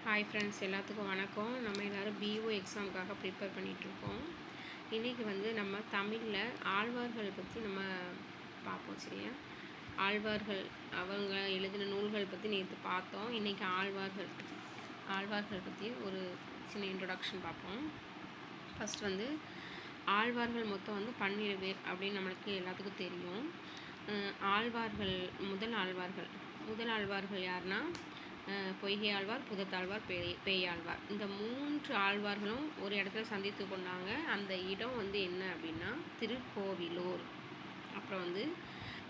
Hi friends, எல்லாத்துக்கும் வணக்கம். நம்ம எல்லோரும் பிஓ எக்ஸாமுக்காக ப்ரிப்பேர் பண்ணிகிட்ருக்கோம். இன்றைக்கி நம்ம தமிழில் ஆழ்வார்கள் பற்றி நம்ம பார்ப்போம். சரியா? ஆழ்வார்கள் அவங்க எழுதின நூல்கள் பற்றி நேற்று பார்த்தோம். இன்றைக்கி ஆழ்வார்கள் பற்றி ஒரு சின்ன இன்ட்ரொடக்ஷன் பார்ப்போம். ஃபஸ்ட் ஆழ்வார்கள் மொத்தம் 12 பேர் அப்படின்னு நம்மளுக்கு எல்லாத்துக்கும் தெரியும். முதல் ஆழ்வார்கள் யாருன்னா பொய்கை ஆழ்வார், புதத்தாழ்வார், பேயாழ்வார். இந்த 3 ஆழ்வார்களும் ஒரு இடத்துல சந்தித்து கொண்டாங்க. அந்த இடம் என்ன அப்படின்னா திருக்கோவிலூர். அப்புறம்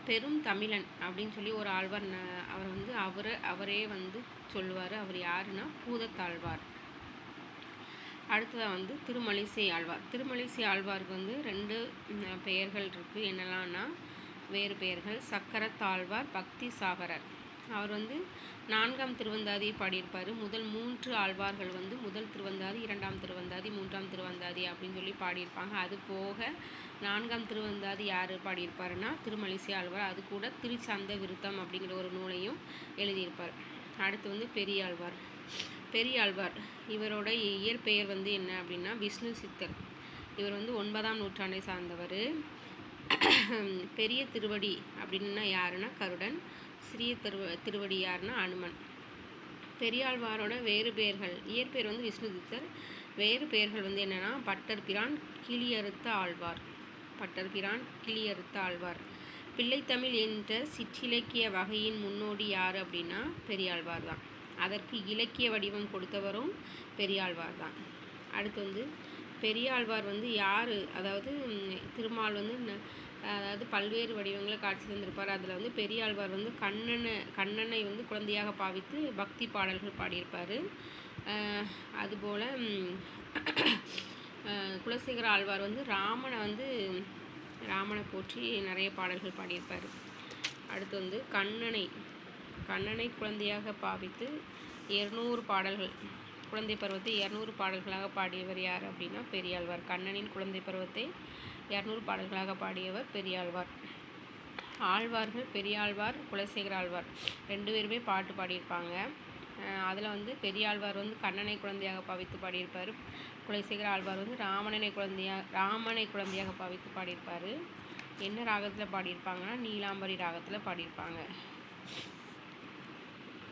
பெரும் தமிழன் அப்படின்னு சொல்லி ஒரு ஆழ்வார், அவர் அவரே சொல்லுவார். அவர் யாருன்னா பூதத்தாழ்வார். அடுத்ததாக திருமழிசை ஆழ்வார். திருமழிசை ஆழ்வாருக்கு 2 பெயர்கள் இருக்குது. என்னெல்லாம்னா வேறு பெயர்கள்: சக்கரத்தாழ்வார், பக்தி சாகரர். அவர் 4ஆம் திருவந்தாதியை பாடியிருப்பார். முதல் 3 ஆழ்வார்கள் முதல் திருவந்தாதி, 2ஆம் திருவந்தாதி, 3ஆம் திருவந்தாதி அப்படின்னு சொல்லி பாடியிருப்பாங்க. அது போக 4ஆம் திருவந்தாதி யார் பாடியிருப்பாருன்னா திருமழிசை ஆழ்வார். அது கூட திருச்சந்த விருத்தம் அப்படிங்கிற ஒரு நூலையும் எழுதியிருப்பார். அடுத்து பெரியாழ்வார். இவரோட இயற்பெயர் என்ன அப்படின்னா விஷ்ணு சித்தர். இவர் 9ஆம் நூற்றாண்டை சார்ந்தவர். பெரிய திருவடி அப்படின்னா யாருன்னா கருடன். சிறிய திருவடி யாருன்னா அனுமன். பெரியாழ்வாரோட வேறு பெயர்கள்: இயற்பெயர் விஷ்ணு சித்தர். வேறு பெயர்கள் என்னென்னா பட்டர்பிரான், கிளியறுத்த ஆழ்வார். பிள்ளைத்தமிழ் என்ற சிற்றிலக்கிய வகையின் முன்னோடி யார் அப்படின்னா பெரியாழ்வார் தான். அதற்கு இலக்கிய வடிவம் கொடுத்தவரும் பெரியாழ்வார் தான். அடுத்து பெரியாழ்வார் யார், அதாவது திருமால் பல்வேறு வடிவங்களை காட்சி தந்திருப்பார். அதில் பெரியாழ்வார் கண்ணனை குழந்தையாக பாவித்து பக்தி பாடல்கள் பாடியிருப்பார். அதுபோல் குலசேகர ஆழ்வார் ராமனை போற்றி நிறைய பாடல்கள் பாடியிருப்பார். அடுத்து கண்ணனை குழந்தையாக பாவித்து 200 பாடல்கள், குழந்தை பருவத்தை 200 பாடல்களாக பாடியவர் யார் அப்படின்னா பெரியாழ்வார். கண்ணனின் குழந்தை பருவத்தை 200 பாடல்களாக பாடியவர் பெரியாழ்வார். ஆழ்வார்கள் பெரியாழ்வார், குலசேகர ஆழ்வார் 2 பேருமே பாட்டு பாடியிருப்பாங்க. அதில் பெரியாழ்வார் கண்ணனை குழந்தையாக பாவித்து பாடியிருப்பார். குலசேகர ஆழ்வார் ராமனை குழந்தையாக பாவித்து பாடியிருப்பார். என்ன ராகத்தில் பாடியிருப்பாங்கன்னா நீலாம்பரி ராகத்தில் பாடியிருப்பாங்க.